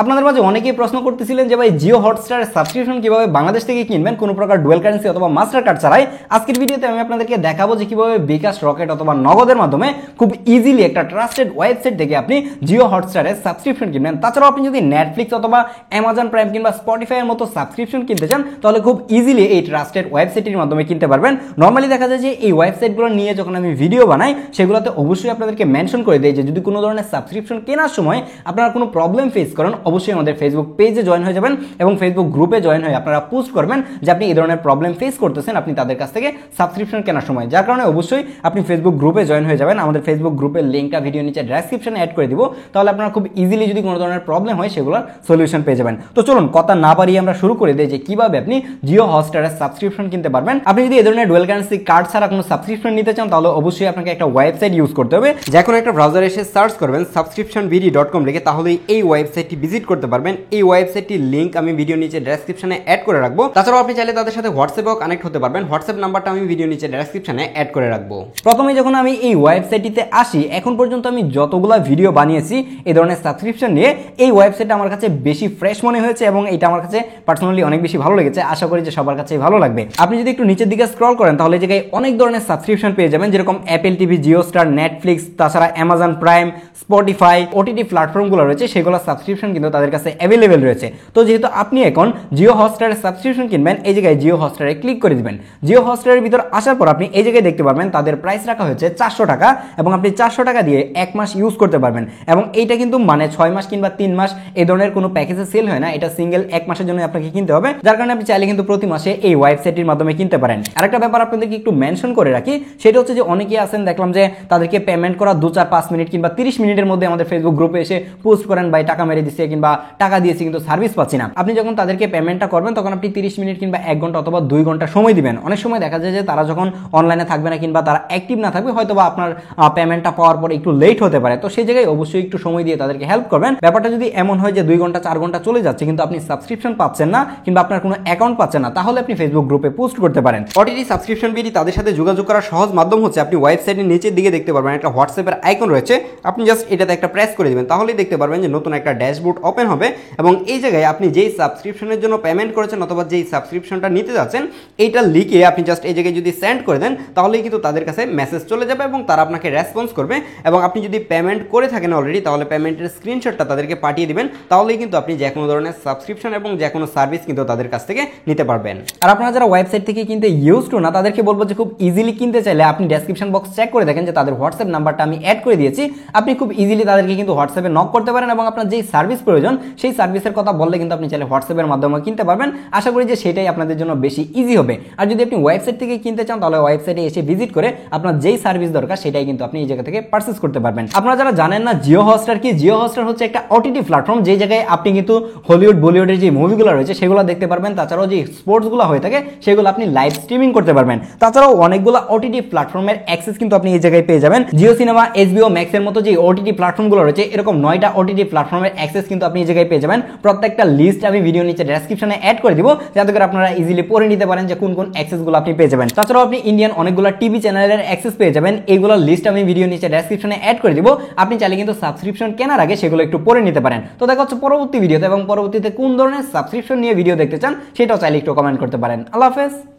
আপনাদের মাঝে অনেকেই প্রশ্ন করতেছিলেন যে ভাই জিও হটস্টার সাবস্ক্রিপশন কিভাবে বাংলাদেশ থেকে কিনবেন কোনো প্রকার ডুয়াল কারেন্সি অথবা মাস্টার কার্ড ছাড়াই। আজকের ভিডিওতে আমি আপনাদেরকে দেখাবো যে কিভাবে বিকাশ, রকেট অথবা নগদের মাধ্যমে খুব ইজিলি একটা ট্রাস্টেড ওয়েবসাইট থেকে আপনি জিও হটস্টারের সাবস্ক্রিপশন কিনবেন। তাছাড়াও আপনি যদি নেটফ্লিক্স অথবা অ্যামাজন প্রাইম কিংবা স্পটিফাইয়ের মতো সাবস্ক্রিপশন কিনতে চান তাহলে খুব ইজিলি এই ট্রাস্টেড ওয়েবসাইটের মাধ্যমে কিনতে পারবেন। নর্মালি দেখা যায় যে এই ওয়েবসাইটগুলো নিয়ে যখন আমি ভিডিও বানাই সেগুলোতে অবশ্যই আপনাদেরকে মেনশন করে দেয় যে যদি কোনো ধরনের সাবস্ক্রিপশন কেনার সময় আপনারা কোনো প্রবলেম ফেস করেন অবশ্যই আমাদের ফেসবুক পেজে জয়েন হয়ে যাবেন এবং ফেসবুক গ্রুপে জয়েন হয়ে আপনারা পোস্ট করবেন যে আপনি এই ধরনের প্রবলেম ফেস করতেছেন আপনি তাদের কাছ থেকে সাবস্ক্রিপশন কেনার সময়। যার কারণে অবশ্যই আপনি ফেসবুক গ্রুপে জয়েন হয়ে যাবেন। আমাদের ফেসবুক গ্রুপের লিঙ্কটা ভিডিও নিচে ডেসক্রিপশনে অ্যাড করে দিব, তাহলে আপনারা খুব ইজিলি যদি কোনো ধরনের প্রবলেম হয় সেগুলোর সলিউশন পেয়ে যাবেন। তো চলুন কথা না বাড়িয়ে আমরা শুরু করে দিই যে কিভাবে আপনি জিও হটস্টারের সাবস্ক্রিপশন কিনতে পারবেন। আপনি যদি এই ধরনের ডুয়াল কারেন্সি কার্ড ছাড়া কোনো সাবস্ক্রিপশন নিতে চান তাহলে অবশ্যই আপনাকে একটা ওয়েবসাইট ইউজ করতে হবে। যে কোনো একটা ব্রাউজারে এসে সার্চ করবেন subscriptionbd.com লিখে, তাহলে এই ওয়েবসাইটটি ভিজিট করতে পারবেন। এই ওয়েবসাইটটির লিঙ্ক আমি ভিডিও নিচে ডেসক্রিপশনে অ্যাড করে রাখবো। তাছাড়াও আপনি চাইলে তাদের সাথে হোয়াটসঅ্যাপেও কানেক্ট হতে পারবেন। হোয়াটসঅ্যাপ নাম্বারটা আমি ভিডিও নিচে ডেসক্রিপশনে অ্যাড করে রাখবো। প্রথমে যখন আমি এই ওয়েবসাইটটিতে আসি, এখন পর্যন্ত আমি যতগুলো ভিডিও বানিয়েছি এই ধরনের সাবস্ক্রিপশন নিয়ে, এই ওয়েবসাইটটা আমার কাছে বেশি ফ্রেশ মনে হয়েছে এবং এটা আমার কাছে পার্সোনালি অনেক বেশি ভালো লেগেছে। আশা করি যে সবার কাছেই ভালো লাগবে। আপনি যদি একটু নিচের দিকে স্ক্রল করেন তাহলে এই জায়গায় অনেক ধরনের সাবস্ক্রিপশন পেয়ে যাবেন, যেরকম Apple TV, Jio star, Netflix, তাছাড়া অ্যামাজন প্রাইম, স্পটিফাই, ওটিটি প্ল্যাটফর্মগুলো রয়েছে সেগুলো সাবস্ক্রিপশন কিন্তু তাদের কাছে অ্যাভেলেবেল রয়েছে। তো যেহেতু আপনি এখন জিও হটস্টারের সাবস্ক্রিপশন কিনবেন, এই জায়গায় জিও হটস্টারে ক্লিক করে দিবেন। জিও হটস্টারের ভিতর আসার পর আপনি এই জায়গায় দেখতে পারবেন তাদের প্রাইস রাখা হয়েছে 400 টাকা এবং আপনি 400 টাকা দিয়ে 1 মাস ইউজ করতে পারবেন। এবং এইটা কিন্তু মানে 6 মাস কিংবা 3 মাস এই ধরনের কোনো প্যাকেজে সেল হয় না, এটা সিঙ্গেল 1 মাসের জন্য আপনাকে কিনতে হবে। যার কারণে আপনি চাইলে কিন্তু প্রতি মাসে এই ওয়েবসাইটের মাধ্যমে কিনতে পারেন। আরেকটা ব্যাপার আপনাদেরকে একটু মেনশন করে রাখি, সেটা হচ্ছে যে অনেকেই আছেন দেখলাম যে তাদেরকে পেমেন্ট করা 2-4-5 মিনিট কিংবা 30 মিনিটের মধ্যে আমাদের ফেসবুক গ্রুপে এসে পোস্ট করেন ভাই টাকা মেরে দিচ্ছে কিংবা টাকা দিয়েছি কিন্তু সার্ভিস পাচ্ছি না। আপনি যখন তাদেরকে পেমেন্টটা করবেন তখন আপনি 30 মিনিট কিংবা 1 ঘন্টা অথবা 2 ঘন্টা সময় দিবেন। অনেক সময় দেখা যায় যে তারা যখন অনলাইনে থাকবে না কিংবা তারা অ্যাক্টিভ না থাকবে, হয়তো বা আপনার পেমেন্টটা পাওয়ার পর একটু লেট হতে পারে। তো সেই জায়গায় অবশ্যই একটু সময় দিয়ে তাদেরকে হেল্প করবেন। ব্যাপারটা যদি এমন হয় যে 2 ঘন্টা 4 ঘন্টা চলে যাচ্ছে কিন্তু আপনি সাবস্ক্রিপশন পাচ্ছেন না কিংবা আপনার কোনো অ্যাকাউন্ট পাচ্ছেন না, তাহলে আপনি ফেসবুক গ্রুপে পোস্ট করতে পারেন। ওটিটি সাবস্ক্রিপশন বিডি তাদের সাথে যোগাযোগ করার সহজ মাধ্যম হচ্ছে আপনি ওয়েবসাইটের নিচের দিকে দেখতে পারবেন একটা হোয়াটসঅ্যাপের আইকন রয়েছে, আপনি জাস্ট এটাতে একটা প্রেস করে দিবেন, তাহলেই দেখতে পারবেন যে নতুন একটা ড্যাশবোর্ড ওপেন হবে এবং এই জায়গায় আপনি যেই সাবস্ক্রিপশনের জন্য পেমেন্ট করেছেন অথবা যেই সাবস্ক্রিপশনটা নিতে যাচ্ছেন এইটা লিখে আপনি জাস্ট এই জায়গায় যদি সেন্ড করে দেন তাহলেই কিন্তু তাদের কাছে মেসেজ চলে যাবে এবং তারা আপনাকে রেসপন্স করবে। এবং আপনি যদি পেমেন্ট করে থাকেন অলরেডি তাহলে পেমেন্টের স্ক্রিনশটটা তাদেরকে পাঠিয়ে দিবেন, তাহলেই কিন্তু আপনি যে কোনো ধরনের সাবস্ক্রিপশন এবং যে কোনো সার্ভিস কিন্তু তাদের কাছ থেকে নিতে পারবেন। আর আপনারা যারা ওয়েবসাইট থেকে কিনতে ইউজ টু না তাদেরকে বলবো যে খুব ইজিলি কিনতে চাইলে আপনি ডেসক্রিপশন বক্স চেক করে দেখেন যে তাদের হোয়াটসঅ্যাপ নাম্বারটা আমি অ্যাড করে দিয়েছি। আপনি খুব ইজিলি তাদেরকে কিন্তু হোয়াটসঅ্যাপে নক করতে পারেন এবং আপনার যেই সার্ভিস প্রয়োজন সেই সার্ভিসের কথা বললে কিন্তু আপনি চাইলে হোয়াটসঅ্যাপের মাধ্যমে কিনতে পারবেন। আশা করি যে সেটাই আপনাদের জন্য বেশি ইজি হবে। আর যদি আপনি ওয়েবসাইট থেকে কিনতে চান তাহলে ওয়েবসাইটে এসে ভিজিট করে আপনার যেই সার্ভিস দরকার সেটাই কিন্তু আপনি এই জায়গা থেকে পারচেজ করতে পারবেন। আপনারা যারা জানেন না জিও হটস্টার কি, জিও হটস্টার হচ্ছে একটা ওটিটি প্ল্যাটফর্ম যে জায়গায় আপনি কিন্তু হলিউড বলিউডের যে মুভিগুলো রয়েছে সেগুলো দেখতে পারবেন। তাছাড়াও যে স্পোর্টসগুলো হয়ে থাকে সেগুলো আপনি লাইভ স্ট্রিমিং করতে পারবেন। তাছাড়াও অনেকগুলো ওটিটি প্ল্যাটফর্মের অ্যাক্সেস কিন্তু আপনি এই জায়গায় পেয়ে যাবেন। জিও সিনেমা, HBO ম্যাক্স এর মতো যে ওটিটি প্ল্যাটফর্মগুলো রয়েছে এরকম 9টা ওটিটি প্ল্যাটফর্মের অ্যাক্সেস কিন্তু আপনি এই জায়গায় পেয়ে যাবেন। প্রত্যেকটা লিস্ট আমি ভিডিও নিচে ডেসক্রিপশনে অ্যাড করে দিব যাতে করে আপনারা ইজিলি পড়ে নিতে পারেন যে কোন কোন অ্যাক্সেসগুলো আপনি পেয়ে যাবেন। তাছাড়াও আপনি ইন্ডিয়ান অনেকগুলো টিভি চ্যানেলের অ্যাক্সেস পেয়ে যাবেন। এইগুলোর লিস্ট আমি ভিডিও নিচে ডেসক্রিপশনে অ্যাড করে দিব। আপনি চাইলে কিন্তু সাবস্ক্রিপশন কেনার আগে সেগুলো একটু পড়ে নিতে পারেন। তো দেখা হচ্ছে পরবর্তী ভিডিওতে এবং পরবর্তীতে কোন ধরনের সাবস্ক্রিপশন নিয়ে ভিডিও দেখতে চান সেটাও চাইলে একটু কমেন্ট করতে পারেন। আল্লাহ হাফেজ।